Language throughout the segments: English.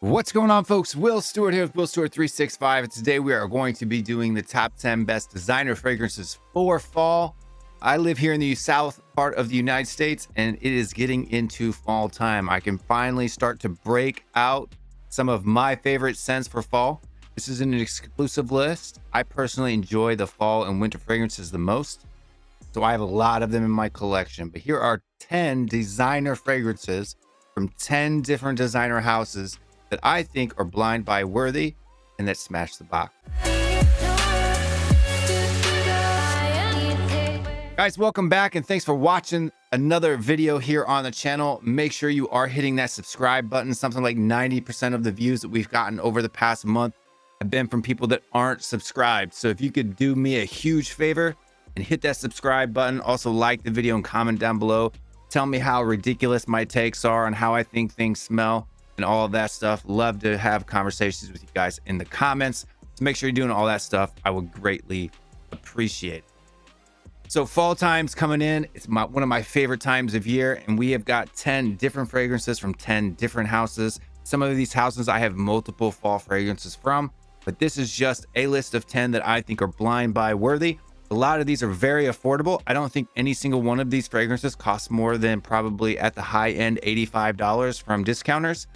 What's going on, folks? Will Stewart here with Will Stewart 365, and today we are going to be doing the top 10 best designer fragrances for fall. I live here in the south part of the United States, and it is getting into fall time. I can finally start to break out some of my favorite scents for fall. This is an exclusive list. I personally enjoy the fall and winter fragrances the most, so I have a lot of them in my collection. But here are 10 designer fragrances from 10 different designer houses that I think are blind buy worthy and that smash the box. Guys, welcome back and thanks for watching another video here on the channel. Make sure you are hitting that subscribe button. Something like 90% of the views that we've gotten over the past month have been from people that aren't subscribed. So if you could do me a huge favor and hit that subscribe button, also like the video and comment down below. Tell me how ridiculous my takes are and how I think things smell and all of that stuff. Love to have conversations with you guys in the comments. So make sure you're doing all that stuff. I would greatly appreciate it. So fall time's coming in. It's one of my favorite times of year, and we have got 10 different fragrances from 10 different houses. Some of these houses I have multiple fall fragrances from, but this is just a list of 10 that I think are blind buy worthy. A lot of these are very affordable. I don't think any single one of these fragrances costs more than probably at the high end $85 from discounters.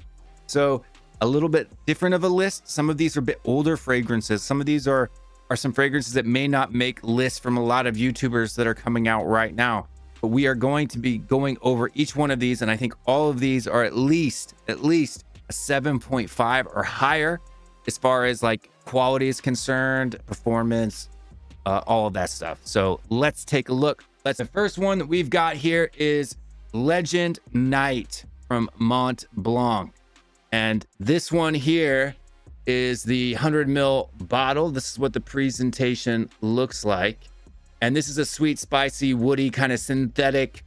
So a little bit different of a list. Some of these are a bit older fragrances. Some of these are some fragrances that may not make lists from a lot of YouTubers that are coming out right now. But we are going to be going over each one of these, and I think all of these are at least a 7.5 or higher as far as like quality is concerned, performance, all of that stuff. So let's take a look. The first one that we've got here is Legend Night from Mont Blanc. And this one here is the 100 ml bottle. This is what the presentation looks like. And this is a sweet, spicy, woody, kind of synthetic,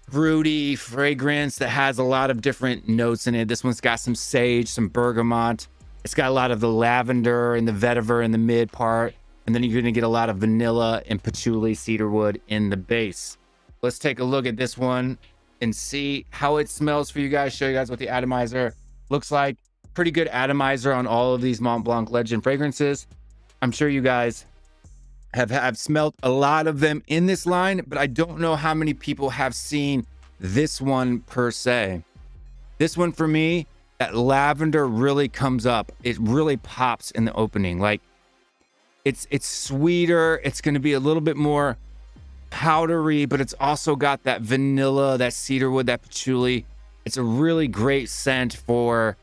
fruity fragrance that has a lot of different notes in it. This one's got some sage, some bergamot. It's got a lot of the lavender and the vetiver in the mid part. And then you're going to get a lot of vanilla and patchouli, cedarwood in the base. Let's take a look at this one and see how it smells for you guys. Show you guys what the atomizer looks like. Pretty good atomizer on all of these Mont Blanc Legend fragrances. I'm sure you guys have smelled a lot of them in this line, but I don't know how many people have seen this one per se. This one for me, that lavender really comes up. It really pops in the opening. Like it's sweeter. It's going to be a little bit more powdery, but it's also got that vanilla, that cedarwood, that patchouli. It's a really great scent for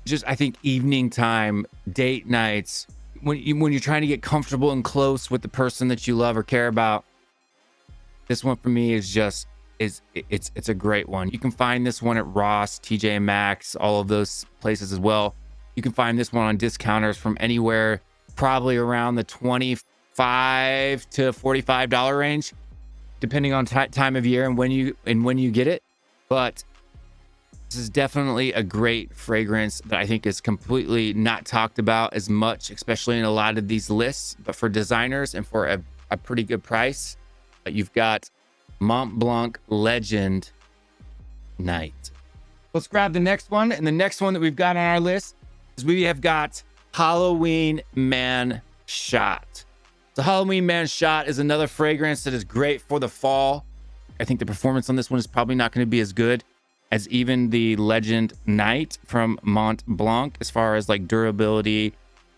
just, I think, evening time, date nights, when you're trying to get comfortable and close with the person that you love or care about. This one for me is just, it's a great one. You can find this one at Ross, TJ Maxx, all of those places as well. You can find this one on discounters from anywhere, probably around the $25 to $45 range, depending on time of year and when you get it. But this is definitely a great fragrance that I think is completely not talked about as much, especially in a lot of these lists. But for designers and for a pretty good price, you've got Mont Blanc Legend Night. Let's grab the next one. And the next one that we've got on our list is we have got Halloween Man Shot. The Halloween Man Shot is another fragrance that is great for the fall. I think the performance on this one is probably not going to be as good as even the Legend Night from Mont Blanc, as far as like durability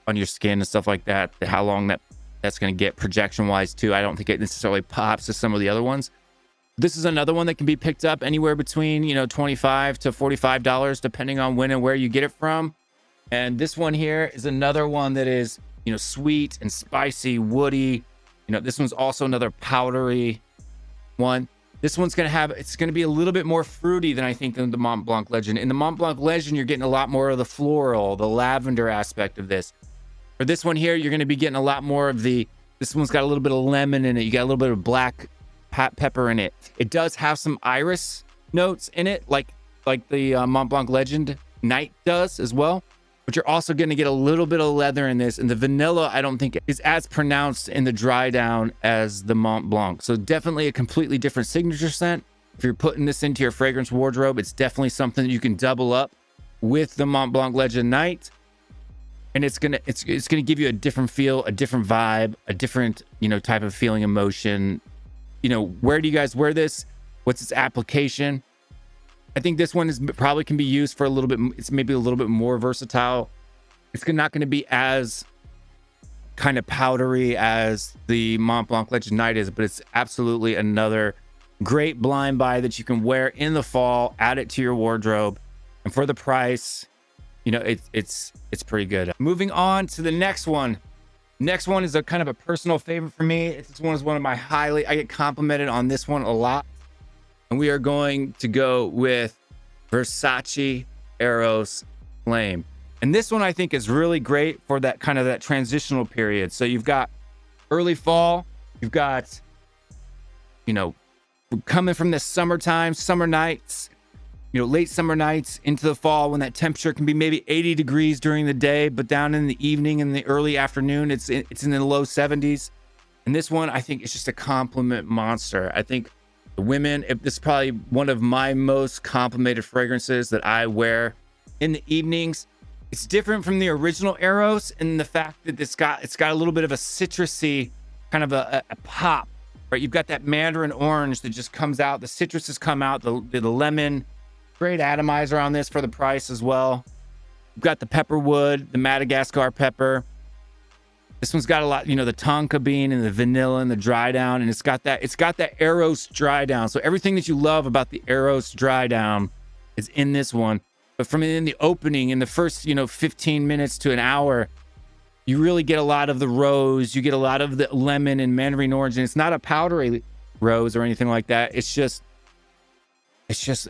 on your skin and stuff like that, how long that's going to get projection wise too. I don't think it necessarily pops as some of the other ones. This is another one that can be picked up anywhere between, $25 to $45, depending on when and where you get it from. And this one here is another one that is, sweet and spicy, woody. This one's also another powdery one. This one's it's going to be a little bit more fruity than I think than the Mont Blanc Legend. In the Mont Blanc Legend, you're getting a lot more of the floral, the lavender aspect of this. For this one here, you're going to be getting a lot more of this one's got a little bit of lemon in it. You got a little bit of black pepper in it. It does have some iris notes in it, like the Mont Blanc Legend Night does as well. But you're also going to get a little bit of leather in this. And the vanilla, I don't think is as pronounced in the dry down as the Mont Blanc. So definitely a completely different signature scent. If you're putting this into your fragrance wardrobe, it's definitely something that you can double up with the Mont Blanc Legend Night. And it's gonna give you a different feel, a different vibe, a different, type of feeling, emotion. Where do you guys wear this? What's its application? I think this one probably can be used for a little bit. It's maybe a little bit more versatile. It's not going to be as kind of powdery as the Mont Blanc Legend Night is, but it's absolutely another great blind buy that you can wear in the fall, add it to your wardrobe. And for the price, it's pretty good. Moving on to the next one. Next one is a kind of a personal favorite for me. This one is one of my I get complimented on this one a lot. And we are going to go with Versace Eros Flame. And this one I think is really great for that kind of that transitional period. So you've got early fall, you've got, coming from the summertime, summer nights, late summer nights into the fall when that temperature can be maybe 80 degrees during the day, but down in the evening and the early afternoon, it's in the low 70s. And this one, I think, is just a compliment monster. I think the women, this is probably one of my most complimented fragrances that I wear in the evenings. It's different from the original Eros in the fact that it's got a little bit of a citrusy kind of a pop, right? You've got that mandarin orange that just comes out. The citruses come out, the lemon. Great atomizer on this for the price as well. You've got the pepperwood, the Madagascar pepper. This one's got a lot, the tonka bean and the vanilla and the dry down, and it's got that Eros dry down. So everything that you love about the Eros dry down is in this one. But from in the opening, in the first, 15 minutes to an hour, you really get a lot of the rose. You get a lot of the lemon and mandarin orange, and it's not a powdery rose or anything like that. It's just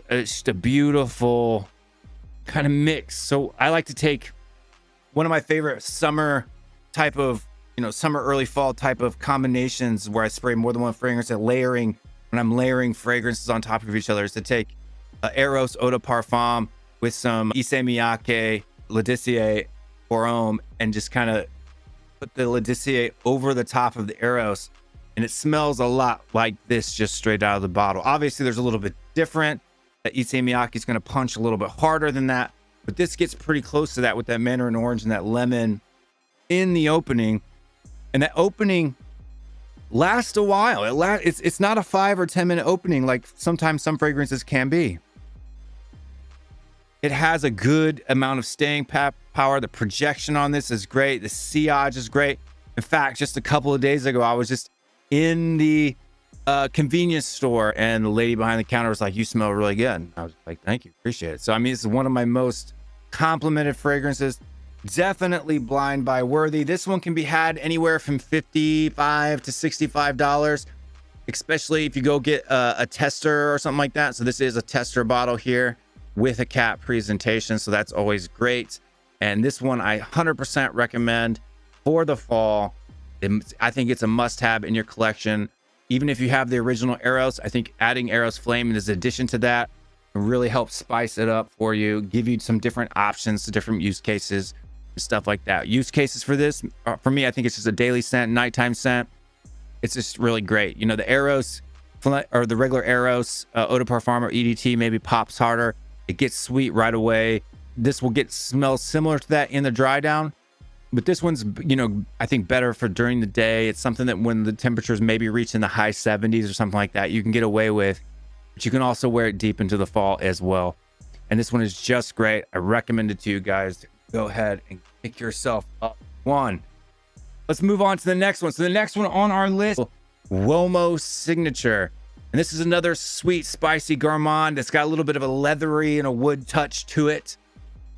a beautiful kind of mix. So I like to take one of my favorite summer type of, summer early fall type of combinations where I spray more than one fragrance and layering, when I'm layering fragrances on top of each other, is to take Eros Eau de Parfum with some Issey Miyake L'Adicier or Homme and just kind of put the L'Adicier over the top of the Eros. And it smells a lot like this just straight out of the bottle. Obviously, there's a little bit different. That Issey Miyake is going to punch a little bit harder than that. But this gets pretty close to that with that mandarin orange and that lemon in the opening. And that opening lasts a while. It's not a 5 or 10 minute opening like sometimes some fragrances can be. It has a good amount of staying power. The projection on this is great. The sillage is great. In fact, just a couple of days ago, I was just in the convenience store and the lady behind the counter was like, "You smell really good." And I was like, "Thank you, appreciate it." So I mean, this is one of my most complimented fragrances. Definitely blind buy worthy. This one can be had anywhere from $55 to $65, especially if you go get a tester or something like that. So this is a tester bottle here with a cap presentation, so that's always great. And this one I 100% recommend for the fall. I think it's a must-have in your collection. Even if you have the original Eros, I think adding Eros Flame as an addition to that will really help spice it up for you, give you some different options to different use cases and stuff like that. Use cases for this, for me, I think it's just a daily scent, nighttime scent. It's just really great. The Eros or the regular Eros Eau de Parfum or EDT maybe pops harder. It gets sweet right away. This will smell similar to that in the dry down. But this one's, I think better for during the day. It's something that when the temperatures maybe reach in the high 70s or something like that, you can get away with. But you can also wear it deep into the fall as well. And this one is just great. I recommend it to you guys. Go ahead and pick yourself up one. Let's move on to the next one. So the next one on our list, Uomo Signature. And this is another sweet, spicy gourmand that's got a little bit of a leathery and a wood touch to it.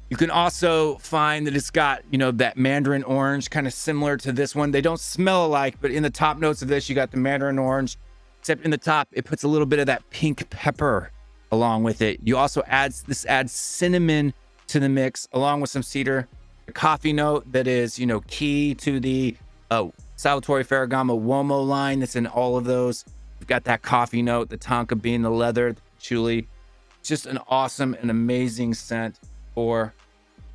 You can also find that it's got, that mandarin orange, kind of similar to this one. They don't smell alike, but in the top notes of this, you got the mandarin orange, except in the top, it puts a little bit of that pink pepper along with it. You also adds cinnamon to the mix, along with some cedar. A coffee note that is, key to the Salvatore Ferragamo Uomo line that's in all of those. You've got that coffee note, the tonka bean, the leather, the patchouli. Just an awesome and amazing scent for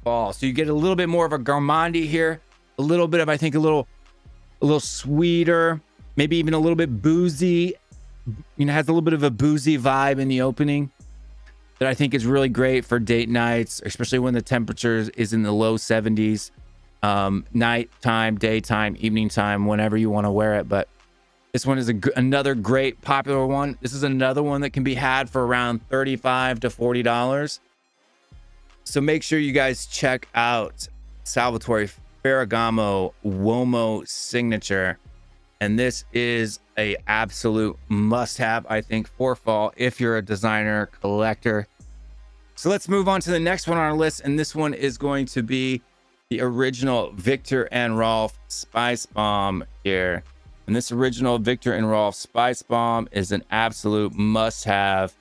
fall. So you get a little bit more of a gourmandy here, a little bit of, I think, a little sweeter, maybe even a little bit boozy. Has a little bit of a boozy vibe in the opening. that I think is really great for date nights, especially when the temperature is in the low 70s, nighttime, daytime, evening time, whenever you want to wear it. But this one is another great popular one. This is another one that can be had for around $35 to $40. So make sure you guys check out Salvatore Ferragamo Uomo Signature. And this is a absolute must-have, I think, for fall if you're a designer collector. So let's move on to the next one on our list. And this one is going to be the original Viktor&Rolf Spicebomb here. And this original Viktor&Rolf Spicebomb is an absolute must-have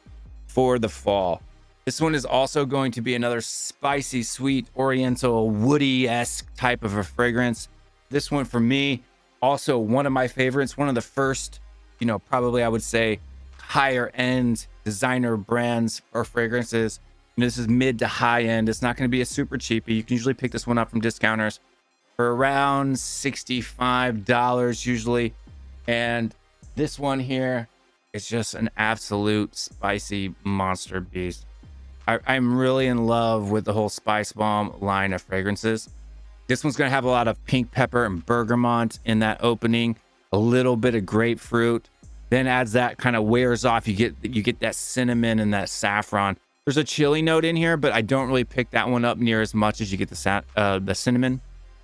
for the fall. This one is also going to be another spicy, sweet, oriental, woody-esque type of a fragrance. This one for me, also one of my favorites, one of the first, probably I would say higher end designer brands or fragrances. This is mid to high end. It's not going to be a super cheapie. You can usually pick this one up from discounters for around $65 usually. And this one here is just an absolute spicy monster beast. I'm really in love with the whole Spicebomb line of fragrances. This one's going to have a lot of pink pepper and bergamot in that opening, a little bit of grapefruit. Then as that kind of wears off, you get that cinnamon and that saffron. There's a chili note in here, but I don't really pick that one up near as much as you get the cinnamon.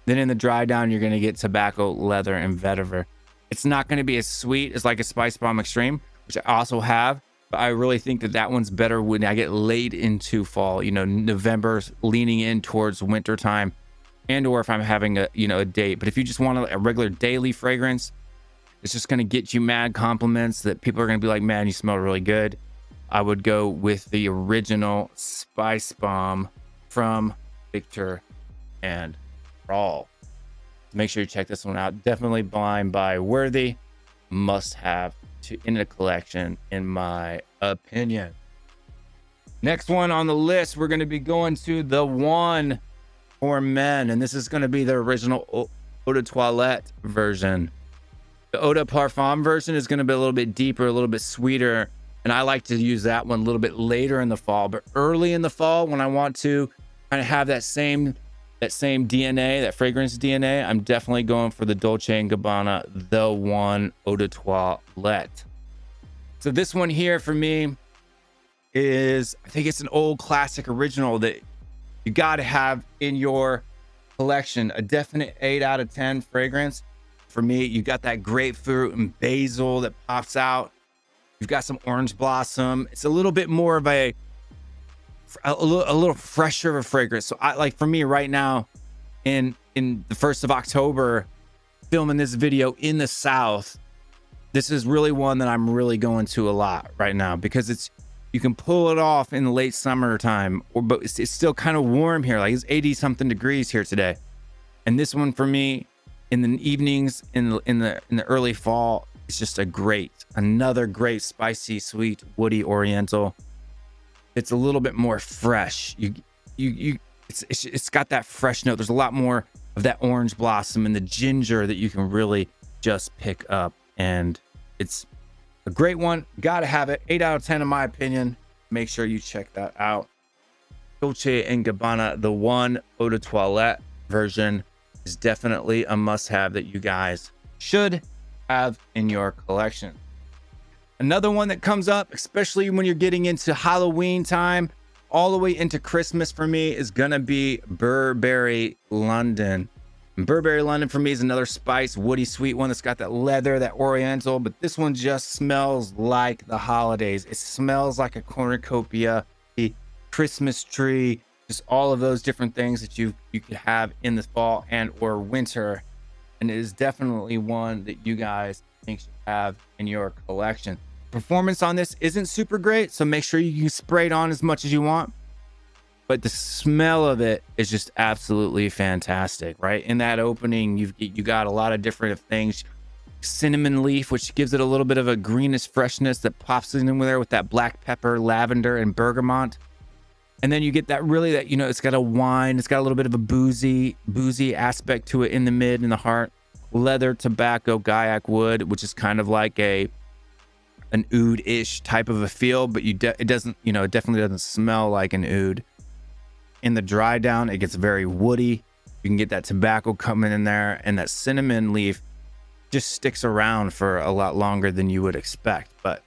Then in the dry down, you're going to get tobacco, leather, and vetiver. It's not going to be as sweet as like a Spicebomb Extreme, which I also have. But I really think that regular better when I get late into fall, November's leaning in towards winter time, and or if I'm having a date. But if you just want a regular daily fragrance, it's just going to get you mad compliments that people are going to be like, man, you smell really good. I would go with the original Spicebomb from Viktor&Rolf. Make sure you check this one out. Definitely Blind Buy worthy, must have in a collection, in my opinion. Next one on the list, we're going to be going to the one for men, and this is going to be the original Eau de Toilette version. The Eau de Parfum version is going to be a little bit deeper, a little bit sweeter, and I like to use that one a little bit later in the fall. But early in the fall, when I want to kind of have that same DNA, that fragrance DNA, I'm definitely going for the Dolce & Gabbana The One Eau de Toilette. So this one here for me is, I think it's an old classic original that you got to have in your collection. A definite 8 out of 10 fragrance. For me, you got that grapefruit and basil that pops out. You've got some orange blossom. It's a little bit more of a little fresher of a fragrance. So for me right now in the 1st of October, filming this video in the South, this is really one that I'm really going to a lot right now, because you can pull it off in the late summertime, but it's still kind of warm here. Like it's 80 something degrees here today. And this one for me in the evenings in the early fall, it's just another great spicy, sweet, woody oriental. It's a little bit more fresh. It's got that fresh note. There's a lot more of that orange blossom and the ginger that you can really just pick up. And it's a great one. Gotta have it. 8 out of 10 in my opinion. Make sure you check that out. Dolce & Gabbana The One Eau de Toilette version is definitely a must-have that you guys should have in your collection. Another one that comes up, especially when you're getting into Halloween time, all the way into Christmas for me, is gonna be Burberry London. And Burberry London for me is another spice, woody, sweet one that's got that leather, that oriental, but this one just smells like the holidays. It smells like a cornucopia, a Christmas tree, just all of those different things that you could have in the fall and or winter. And it is definitely one that you guys think should have in your collection. Performance on this isn't super great, so make sure you can spray it on as much as you want, but the smell of it is just absolutely fantastic. Right in that opening, you got a lot of different things. Cinnamon leaf, which gives it a little bit of a greenish freshness that pops in there with that black pepper, lavender, and bergamot. And then you get that it's got a wine, it's got a little bit of a boozy aspect to it in the mid and the heart. Leather, tobacco, guaiac wood, which is kind of like a an oud-ish type of a feel, but it doesn't, you know, it definitely doesn't smell like an oud. In the dry down, it gets very woody. You can get that tobacco coming in there, and that cinnamon leaf just sticks around for a lot longer than you would expect. But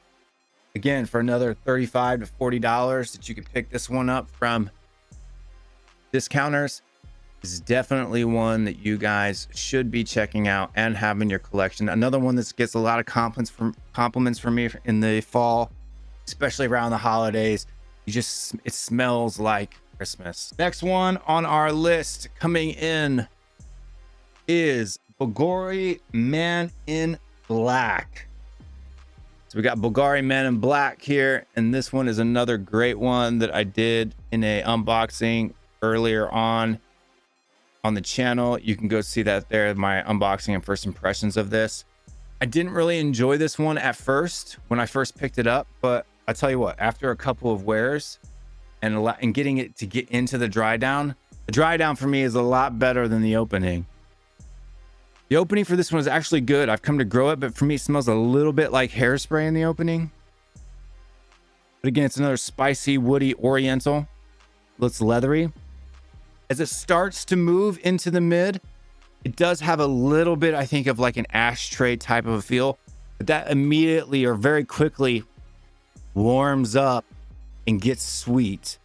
again, for another $35 to $40 that you could pick this one up from discounters, is definitely one that you guys should be checking out and have in your collection. Another one that gets a lot of compliments from me in the fall, especially around the holidays. It smells like Christmas. Next one on our list coming in is Bvlgari Man In Black. So we got Bvlgari Man In Black here, and this one is another great one that I did in a unboxing earlier on the channel. You can go see that there, my unboxing and first impressions of this. I didn't really enjoy this one at first when I first picked it up, but I tell you what, after a couple of wears and getting it to get into the dry down for me is a lot better than the opening. The opening for this one is actually good. I've come to grow it, but for me, it smells a little bit like hairspray in the opening. But again, it's another spicy, woody, oriental. Looks leathery. As it starts to move into the mid, it does have a little bit, I think, of like an ashtray type of a feel, but that immediately or very quickly warms up and gets sweet.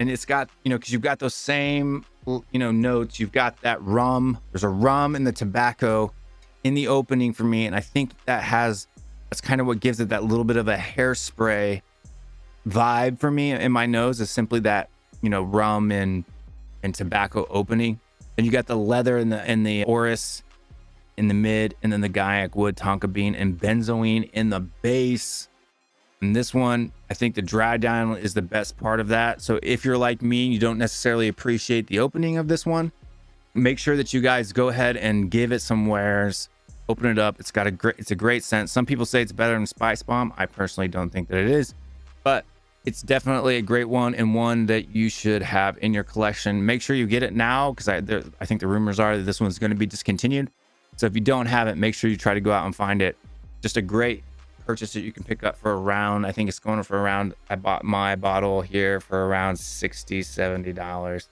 And it's got, you know, because you've got those same, you know, notes. You've got that rum. There's a rum and the tobacco in the opening for me, and I think that's kind of what gives it that little bit of a hairspray vibe for me in my nose, is simply that, you know, rum and tobacco opening. And you got the leather and the orris in the mid, and then the Gaiac wood, tonka bean, and benzoin in the base. And this one, I think the dry down is the best part of that. So if you're like me, you don't necessarily appreciate the opening of this one, make sure that you guys go ahead and give it some wears. Open it up. It's a great scent. Some people say it's better than Spicebomb. I personally don't think that it is, but it's definitely a great one, and one that you should have in your collection. Make sure you get it now, because I think the rumors are that this one's going to be discontinued. So if you don't have it, make sure you try to go out and find it. Just a great purchase that you can pick up for around, I think it's going for around, I bought my bottle here for around $60-$70,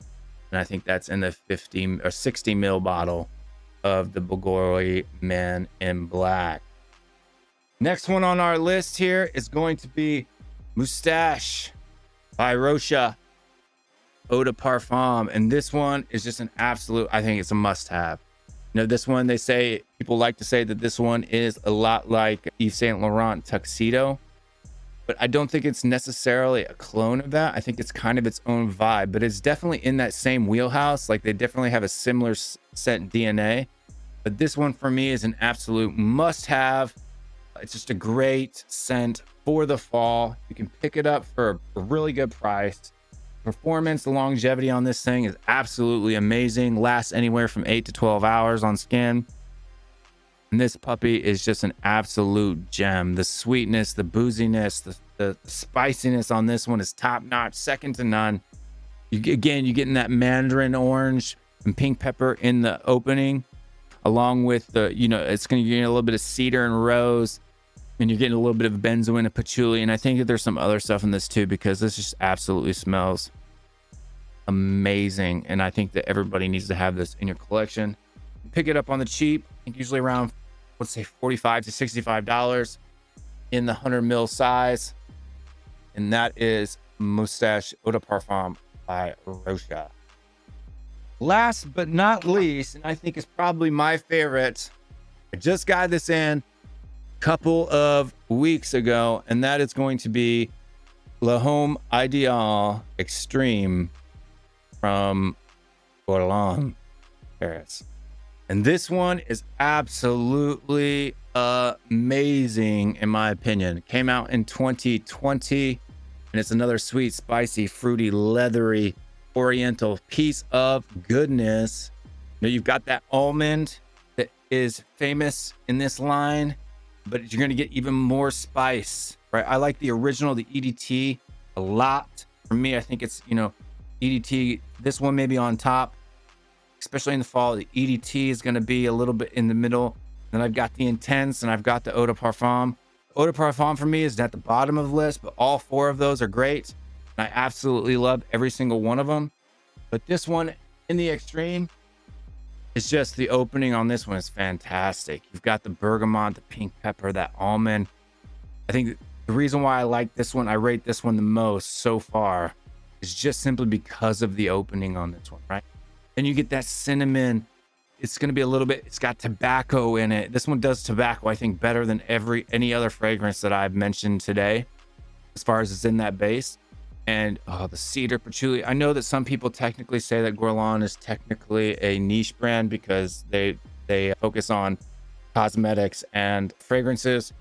and I think that's in the 50 or 60 ml bottle of the Bvlgari Man In Black. Next one on our list here is going to be Mustache by Rochas Eau de Parfum, and this one is just an absolute, I think it's a must-have. You know, this one, people like to say that this one is a lot like Yves Saint Laurent Tuxedo, but I don't think it's necessarily a clone of that. I think it's kind of its own vibe, but it's definitely in that same wheelhouse. Like, they definitely have a similar scent DNA, but this one for me is an absolute must-have. It's just a great scent for the fall. You can pick it up for a really good price. Performance, the longevity on this thing is absolutely amazing. Lasts anywhere from 8 to 12 hours on skin. And this puppy is just an absolute gem. The sweetness, the booziness, the spiciness on this one is top notch, second to none. You're getting that mandarin orange and pink pepper in the opening, along with the, you know, it's going to get a little bit of cedar and rose, and you're getting a little bit of benzoin and patchouli. And I think that there's some other stuff in this too, because this just absolutely smells amazing. And I think that everybody needs to have this in your collection. Pick it up on the cheap, I think usually around, let's say $45 to $65 in the 100 ml size. And that is Mustache Eau de Parfum by Rochas. Last but not least, and I think is probably my favorite, I just got this in a couple of weeks ago, and that is going to be L'Homme Ideal Extreme from Guerlain, Paris. And this one is absolutely amazing, in my opinion. It came out in 2020, and it's another sweet, spicy, fruity, leathery, oriental piece of goodness. You know, you've got that almond that is famous in this line, but you're going to get even more spice, right? I like the original, the EDT, a lot. For me, I think it's, you know, EDT, this one may be on top, especially in the fall. The EDT is going to be a little bit in the middle. Then I've got the Intense, and I've got the Eau de Parfum. Eau de Parfum for me is at the bottom of the list, but all 4 of those are great. And I absolutely love every single one of them. But this one in the extreme is just the opening on this one is fantastic. You've got the bergamot, the pink pepper, that almond. I think the reason why I like this one, I rate this one the most so far, is just simply because of the opening on this one, right? And you get that cinnamon. It's going to be a little bit, it's got tobacco in it. This one does tobacco, I think, better than any other fragrance that I've mentioned today, as far as it's in that base. And the cedar patchouli. I know that some people technically say that Guerlain is technically a niche brand because they focus on cosmetics and fragrances,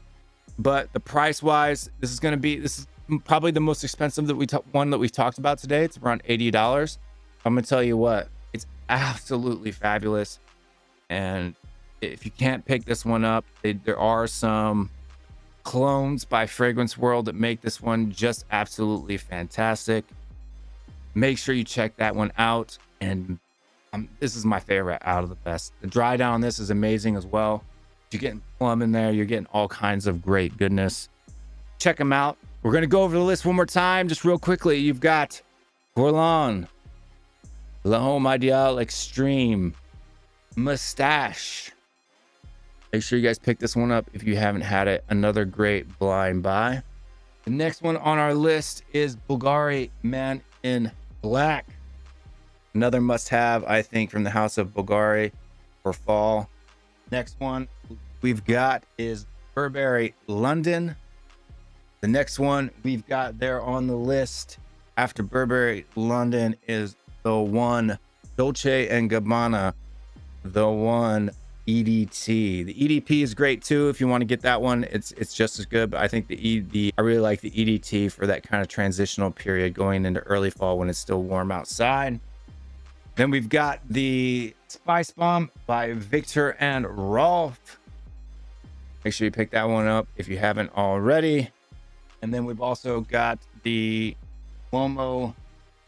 but the price wise, this is probably the most expensive one that we've talked about today. It's around $80. I'm gonna tell you what, it's absolutely fabulous. And if you can't pick this one up, there are some clones by Fragrance World that make this one just absolutely fantastic. Make sure you check that one out. And this is my favorite out of the best. The dry down on this is amazing as well. You're getting plum in there. You're getting all kinds of great goodness. Check them out. We're going to go over the list one more time, just real quickly. You've got Guerlain, L'Homme Ideal Extreme, Mustache. Make sure you guys pick this one up if you haven't had it. Another great blind buy. The next one on our list is Bvlgari Man In Black. Another must-have, I think, from the house of Bvlgari for fall. Next one we've got is Burberry London. The next one we've got there on the list after Burberry London is the one Dolce & Gabbana, the one EDT. The EDP is great too. If you want to get that one, it's just as good. But I think I really like the EDT for that kind of transitional period going into early fall when it's still warm outside. Then we've got the Spicebomb by Viktor&Rolf. Make sure you pick that one up if you haven't already. And then we've also got the Uomo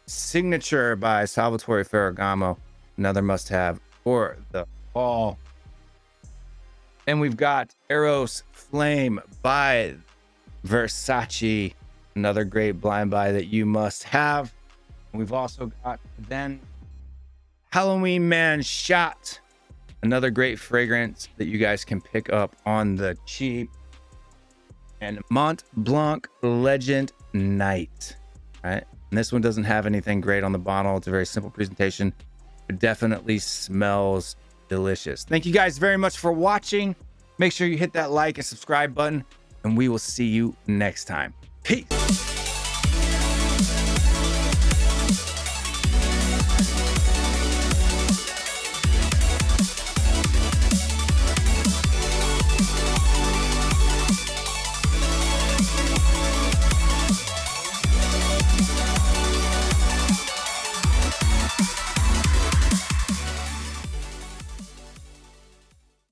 Signature by Salvatore Ferragamo, another must-have for the fall. And we've got Eros Flame by Versace, another great blind buy that you must have. And we've also got then Halloween Man Shot, another great fragrance that you guys can pick up on the cheap. And Mont Blanc Legend Night, right? And this one doesn't have anything great on the bottle. It's a very simple presentation. It definitely smells delicious. Thank you guys very much for watching. Make sure you hit that like and subscribe button, and we will see you next time. Peace.